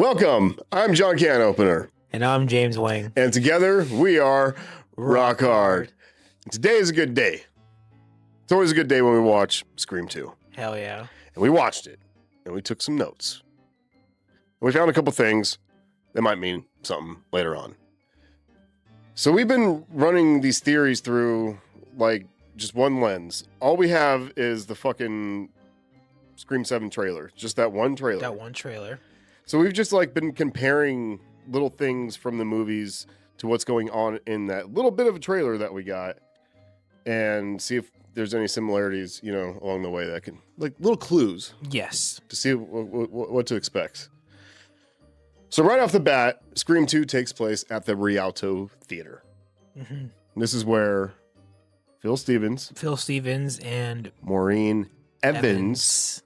Welcome. I'm John Canopener. And I'm James Wang. And together we are Rock Hard. Today is a good day. It's always a good day when we watch Scream 2. Hell yeah. And we watched it. And we took some notes. And we found a couple things that might mean something later on. So we've been running these theories through, like, just one lens. All we have is the fucking Scream 7 trailer. Just that one trailer. That one trailer. So we've just, like, been comparing little things from the movies to what's going on in that little bit of a trailer that we got and see if there's any similarities, you know, along the way that can, like, little clues. Yes. To see what to expect. So right off the bat, Scream 2 takes place at the Rialto Theater. Mm-hmm. This is where Phil Stevens and Maureen Evans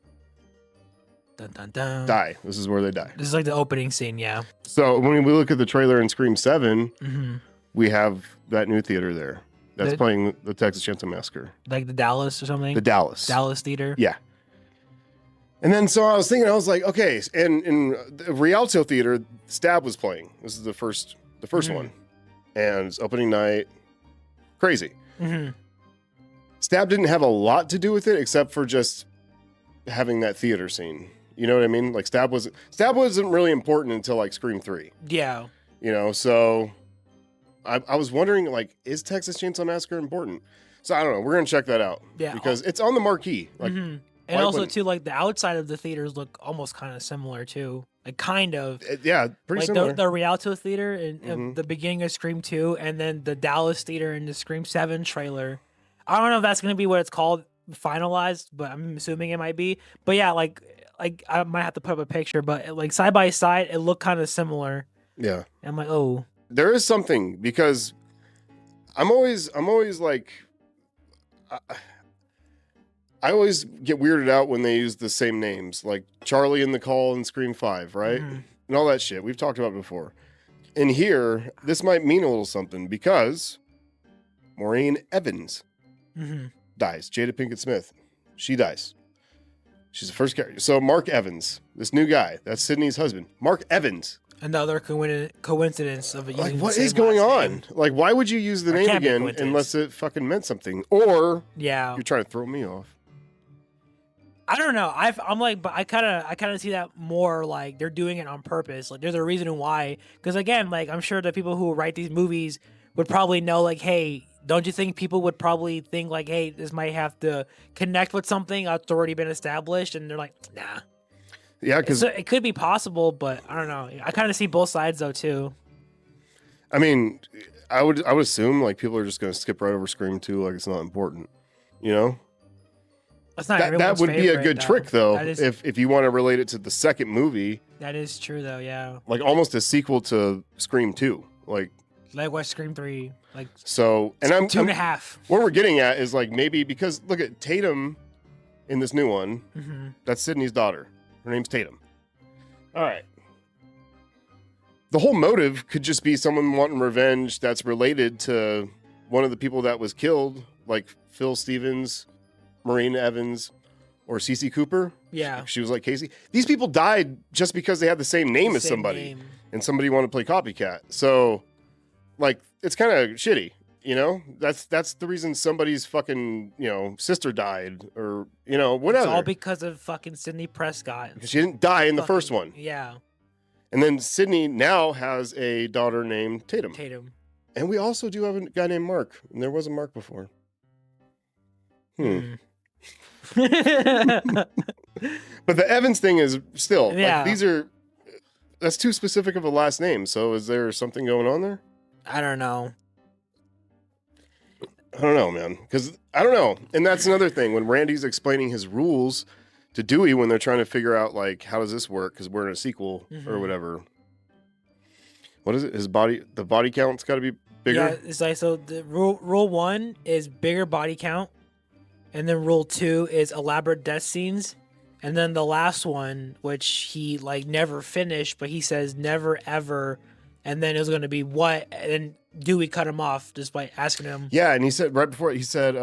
dun, dun, dun. die. This is where they die. This is like the opening scene, yeah. So when we look at the trailer in Scream 7, Mm-hmm. we have that new theater there that's playing the Texas Chainsaw Massacre. Like the Dallas or something? The Dallas Theater? Yeah. And then so I was thinking, I was like, okay, and in the Rialto Theater, Stab was playing. This is the first one. And it's opening night. Crazy. Mm-hmm. Stab didn't have a lot to do with it except for just having that theater scene. You know what I mean? Like Stab wasn't really important until like Scream 3. Yeah. You know, so I was wondering, like, is Texas Chainsaw Massacre important? So I don't know. We're gonna check that out. Yeah. Because it's on the marquee. Like, mm-hmm. And also too, like the outside of the theaters look almost kind of similar too. Like kind of. Yeah, pretty like similar. The Rialto Theater in the beginning of Scream 2, and then the Dallas Theater in the Scream 7 trailer. I don't know if that's gonna be what it's called finalized, but I'm assuming it might be. But yeah, like I might have to put up a picture, but like side by side, it looked kind of similar. Yeah. And I'm like, oh. There is something, because I'm always like, I always get weirded out when they use the same names, like Charlie in the Call and Scream 5, right? Mm-hmm. And all that shit we've talked about before. In here, this might mean a little something because Maureen Evans dies. Jada Pinkett Smith, she dies. She's the first character. So Mark Evans, this new guy, that's Sydney's husband. Mark Evans. Another coincidence of Like, what is going on? Like, why would you use the name again unless it fucking meant something? Or yeah, you're trying to throw me off. I don't know. I'm like, but I kind of see that more like they're doing it on purpose. Like, there's a reason why. Because again, like I'm sure the people who write these movies would probably know, like, hey, don't you think people would probably think like, hey, this might have to connect with something that's already been established, and they're like, nah. Yeah, because it could be possible, but I don't know. I kind of see both sides though too. I mean, I would assume like people are just going to skip right over Scream 2 like it's not important, you know? That's not that would be a good trick though, is, if you want to relate it to the second movie. That is true though, yeah. Like almost a sequel to Scream 2, like what Scream 3, like so. And I'm 2.5. What we're getting at is like maybe because look at Tatum in this new one. Mm-hmm. That's Sydney's daughter. Her name's Tatum. All right. The whole motive could just be someone wanting revenge that's related to one of the people that was killed, like Phil Stevens, Maureen Evans, or Cece Cooper. Yeah. She was like Casey. These people died just because they had the same name as somebody. And somebody wanted to play copycat. So, like, it's kind of shitty. You know, that's the reason somebody's fucking, you know, sister died or, you know, whatever. It's all because of fucking Sidney Prescott. Because she didn't die in the first one. Yeah. And then Sydney now has a daughter named Tatum. And we also do have a guy named Mark. And there was a Mark before. But the Evans thing is still, like, that's too specific of a last name. So is there something going on there? I don't know. I don't know, man. Because I don't know. And that's another thing. When Randy's explaining his rules to Dewey when they're trying to figure out, like, how does this work? Because we're in a sequel or whatever. What is it? The body count's got to be bigger? Yeah, it's like, so the rule 1 is bigger body count. And then rule 2 is elaborate death scenes. And then the last one, which he, like, never finished, but he says never, ever. And then it was going to be what? And Dewey cut him off just by asking him. Yeah, and he said right before he said,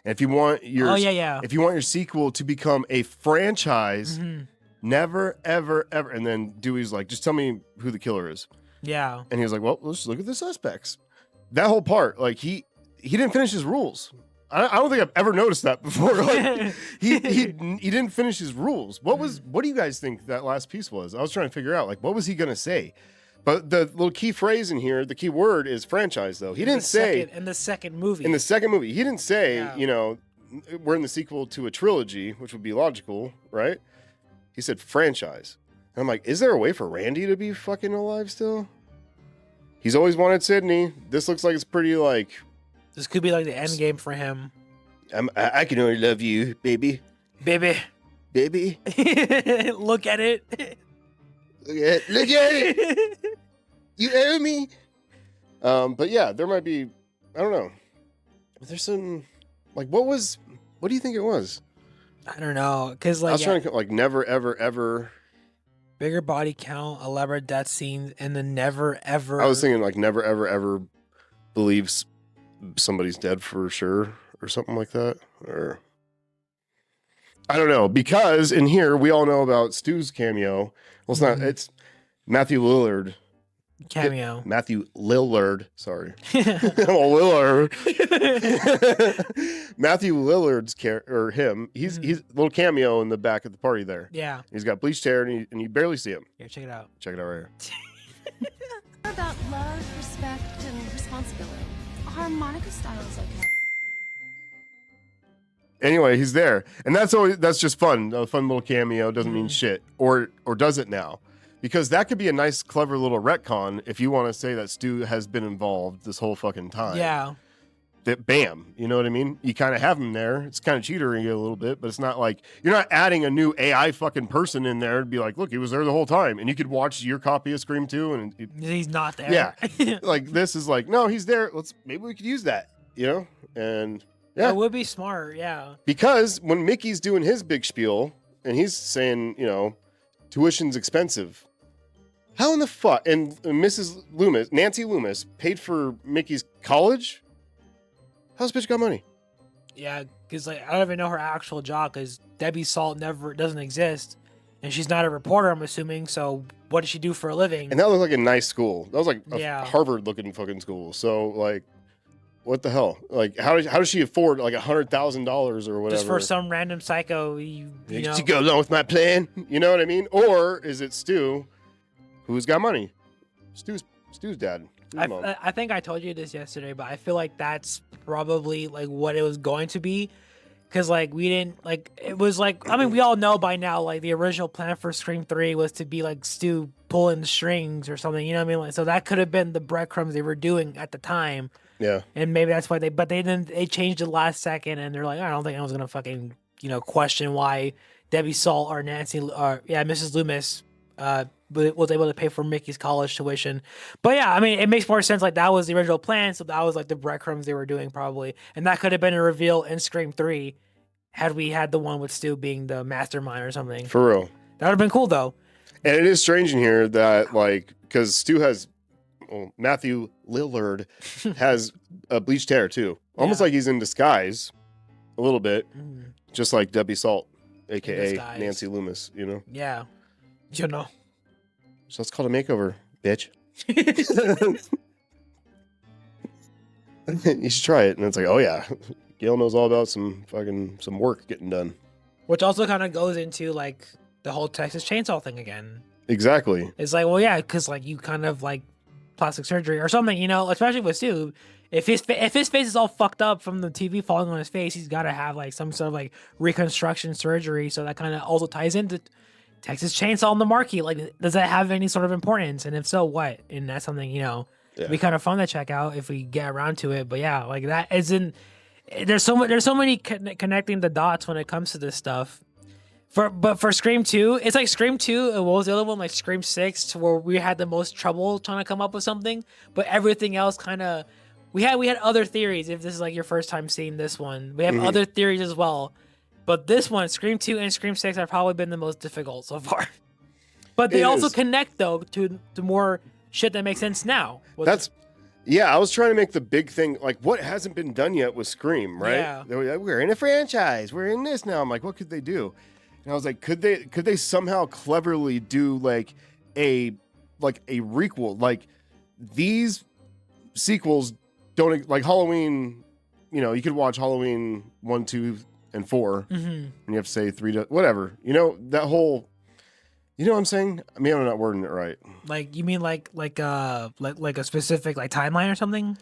if you want your if you want your sequel to become a franchise, Never, ever, ever. And then Dewey's like, just tell me who the killer is. Yeah. And he was like, well, let's look at the suspects. That whole part, like he didn't finish his rules. I don't think I've ever noticed that before. Like he didn't finish his rules. What do you guys think that last piece was? I was trying to figure out, like, what was he gonna say? But the little key phrase in here, the key word is franchise, though. He didn't say in the second movie. In the second movie, he didn't say, you know, we're in the sequel to a trilogy, which would be logical, right? He said franchise. And I'm like, is there a way for Randy to be fucking alive still? He's always wanted Sydney. This looks like it's pretty like. This could be like the end game for him. I can only love you, baby. Baby. Look at it. Look at it. You owe me. But yeah, there might be. I don't know. There's some. Like, what do you think it was? I don't know. Because, like. I was trying to, like, never, ever, ever. Bigger body count, elaborate death scenes, and then never, ever. I was thinking, like, never, ever, ever believes somebody's dead for sure or something like that. Or. I don't know. Because in here, we all know about Stu's cameo. Well, it's not. It's Matthew Lillard. Cameo. Matthew Lillard. Sorry. Lillard. Matthew Lillard's or him. He's a little cameo in the back of the party there. Yeah. He's got bleached hair and you barely see him. Here, check it out. Check it out right here. About love, respect, and responsibility. Harmonica style is okay. Anyway, he's there. And that's just fun. A fun little cameo doesn't mean shit. Or does it now? Because that could be a nice, clever little retcon if you want to say that Stu has been involved this whole fucking time. Yeah. That bam, you know what I mean? You kind of have him there. It's kind of cheatery a little bit, but it's not like you're not adding a new AI fucking person in there to be like, look, he was there the whole time, and you could watch your copy of Scream 2 and he's not there. Yeah, like this is like, no, he's there. Maybe we could use that, you know? And yeah, it would be smart. Yeah, because when Mickey's doing his big spiel and he's saying, you know, tuition's expensive. How in the fuck? And Mrs. Loomis, Nancy Loomis, paid for Mickey's college? How's bitch got money? Yeah, because like I don't even know her actual job because Debbie Salt doesn't exist, and she's not a reporter. I'm assuming. So what does she do for a living? And that looked like a nice school. That was like a Harvard-looking fucking school. So like, what the hell? Like, how does she afford like $100,000 or whatever? Just for some random psycho, you know? To go along with my plan. You know what I mean? Or is it Stu, who's got money? Stu's dad. I think I told you this yesterday, but I feel like that's probably like what it was going to be, because like we didn't like it was like I mean we all know by now like the original plan for Scream 3 was to be like Stu pulling the strings or something, you know what I mean? Like so that could have been the breadcrumbs they were doing at the time. Yeah, and maybe that's why they changed it last second, and they're like, I don't think anyone's gonna fucking question why Debbie Salt or Nancy or Mrs. Loomis was able to pay for Mickey's college tuition. But yeah, I mean, it makes more sense. Like that was the original plan, so that was like the breadcrumbs they were doing probably, and that could have been a reveal in Scream 3 had we had the one with Stu being the mastermind or something. For real, that would have been cool though. And it is strange in here that like because Stu has Matthew Lillard has a bleached hair too, almost like he's in disguise a little bit, just like Debbie Salt, aka Nancy Loomis. You know? Yeah, you know. So it's called a makeover, bitch. You should try it. And it's like, oh yeah, Gail knows all about some work getting done. Which also kind of goes into like the whole Texas Chainsaw thing again. Exactly. It's like, well, yeah, because like you kind of like plastic surgery or something, you know, especially with Stu. If his face is all fucked up from the TV falling on his face, he's got to have like some sort of like reconstruction surgery. So that kind of also ties into Texas Chainsaw on the marquee. Like, does that have any sort of importance? And if so, what? And that's something, you know, we kind of fun to check out if we get around to it. But yeah, like that isn't. There's so many connecting the dots when it comes to this stuff. But for Scream 2, it's like Scream 2 and what was the other one? Like Scream 6, where we had the most trouble trying to come up with something. But everything else kind of we had other theories. If this is like your first time seeing this one, we have other theories as well. But this one, Scream 2 and Scream 6, have probably been the most difficult so far. But they also connect, though, to more shit that makes sense now. I was trying to make the big thing, like, what hasn't been done yet with Scream, right? Yeah. We're in a franchise. We're in this now. I'm like, what could they do? And And I was like, could they somehow cleverly do like a requel? Like these sequels don't like Halloween. You know, you could watch Halloween 1, 2, and 4, and you have to say 3 to whatever. You know that whole. You know what I'm saying? I mean, I'm not wording it right. Like you mean like a specific like timeline or something?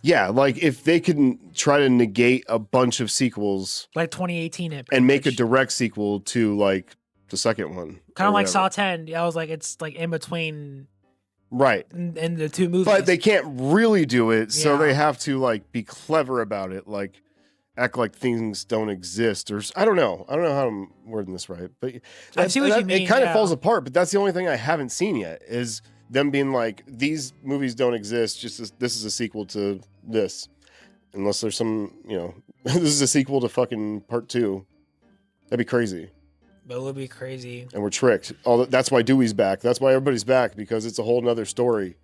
Yeah, like if they could try to negate a bunch of sequels, like 2018, it and make a much. direct sequel to like the second one, kind of like Saw 10. I was like, it's like in between, right? In the two movies, but they can't really do it, so Yeah. they have to like be clever about it, like act like things don't exist, or I don't know how I'm wording this right, but I see what you mean. It kind of yeah. falls apart, but that's the only thing I haven't seen yet is them being like, these movies don't exist. Just this is a sequel to this, unless there's some, you know, this is a sequel to fucking part 2. That'd be crazy. But it would be crazy. And we're tricked. That's why Dewey's back. That's why everybody's back, because it's a whole nother story.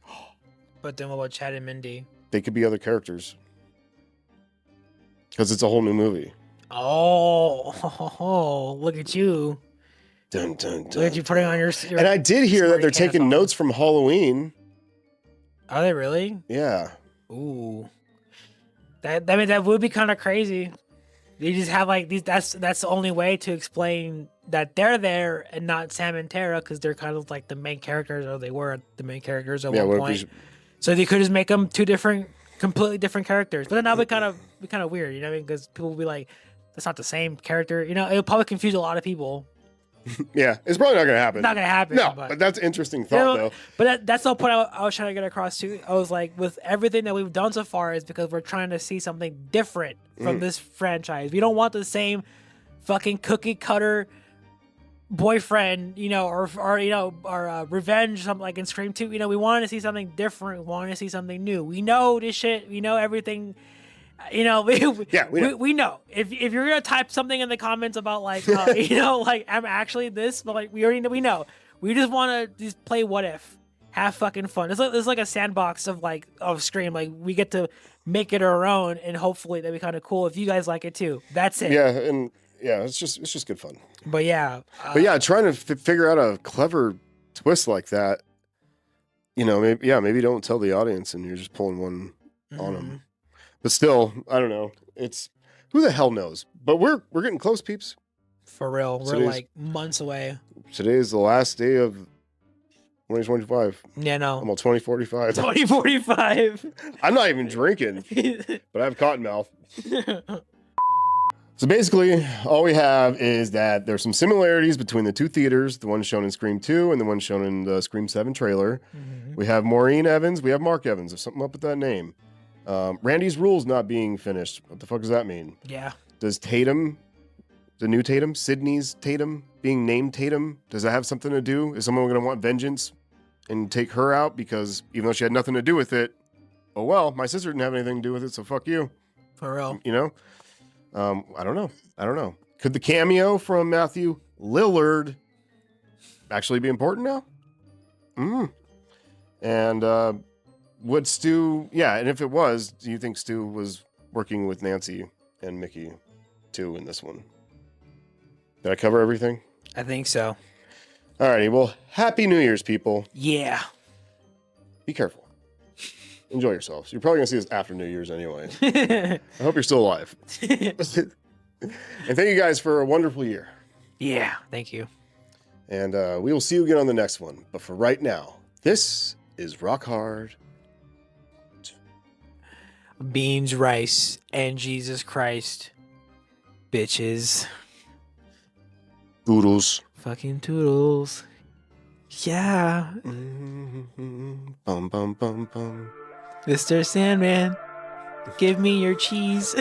But then what about Chad and Mindy? They could be other characters. Because it's a whole new movie. Oh, look at you. Dun, dun, dun. Look at you putting on your And I did hear that they're taking on. notes from Halloween. Are they really? Yeah. Ooh. That would be kind of crazy. They just have like these. That's the only way to explain that they're there and not Sam and Tara, because they're kind of like the main characters, or they were the main characters at one point. So they could just make them two completely different characters. But then that would be kind of weird, you know what I mean? Because people would be like, that's not the same character. You know, it would probably confuse a lot of people. Yeah, it's probably not going to happen. Not going to happen. No, but that's an interesting thought, you know, though. But that's the point I was trying to get across too. I was like, with everything that we've done so far, is because we're trying to see something different from this franchise. We don't want the same fucking cookie cutter boyfriend, you know, or you know, or revenge, something like in Scream 2. You know, we wanted to see something different. We wanted to see something new. We know this shit. We know everything. You know, we know. If you're gonna type something in the comments about like, you know, like I'm actually this, but like we know. We just want to just play what if, have fucking fun. It's like a sandbox of Scream. Like we get to make it our own, and hopefully that'd be kind of cool if you guys like it too. That's it. Yeah, and yeah, it's just good fun. But yeah, trying to figure out a clever twist like that. You know, maybe don't tell the audience, and you're just pulling one on them. But still, I don't know. It's who the hell knows. But we're getting close, peeps. For real, we're like months away. Today is the last day of 2025. Yeah, no. I'm on 2045. 2045. I'm not even drinking, but I have cotton mouth. So basically, all we have is that there's some similarities between the two theaters, the one shown in Scream 2 and the one shown in the Scream 7 trailer. We have Maureen Evans. We have Mark Evans. There's something up with that name. Randy's Rules not being finished. What the fuck does that mean? Yeah. Does Tatum, the new Tatum, Sydney's Tatum, being named Tatum, does that have something to do? Is someone going to want vengeance and take her out? Because even though she had nothing to do with it, oh well, my sister didn't have anything to do with it, so fuck you. For real. You know? I don't know. Could the cameo from Matthew Lillard actually be important now? And would Stu, and if it was, do you think Stu was working with Nancy and Mickey too in this one? Did I cover everything? I think so. Alrighty, well, Happy New Year's, people. Yeah. Be careful. Enjoy yourselves. You're probably going to see this after New Year's anyway. I hope you're still alive. And thank you guys for a wonderful year. Yeah, thank you. And we will see you again on the next one. But for right now, this is Rock Hard. Beans, rice, and Jesus Christ. Bitches. Toodles. Fucking toodles. Yeah. Bum, bum, bum, bum. Mr. Sandman, give me your cheese.